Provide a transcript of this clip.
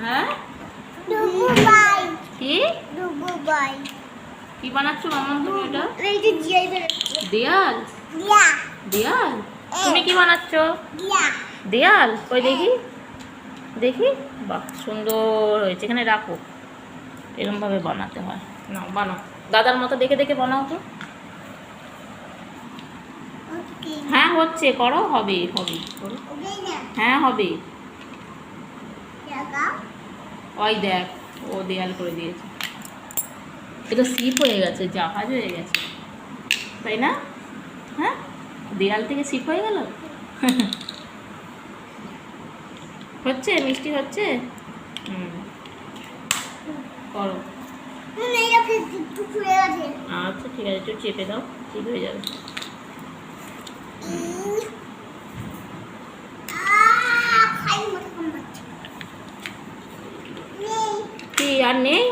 হ্যাঁ কি কি বানাচ্ছো মাম্মা তুমি ওটা? দেয়াল দেয়াল তুমি কি বানাচ্ছো? দেয়াল কই দেখি দেখি বাহ সুন্দর হয়েছে। এখানে রাখো, এরকম ভাবে বানাতে হয়। না বানাও দাদার মতো দেখে দেখে বানাও তো। হ্যাঁ হচ্ছে, করো, হবে হবে করো। হ্যাঁ হবে। ওই দেখ ও দেয়াল করে দিয়েছে। এটা শিপ হয়ে গেছে, জাহাজ হয়ে গেছে, তাই না? হ্যাঁ দেয়াল থেকে শিপ হয়ে গেল। হচ্ছে মিষ্টি হচ্ছে। করো। আচ্ছা ঠিক আছে, একটু চেপে দাও, ঠিক হয়ে যাবে। কি আর নেই?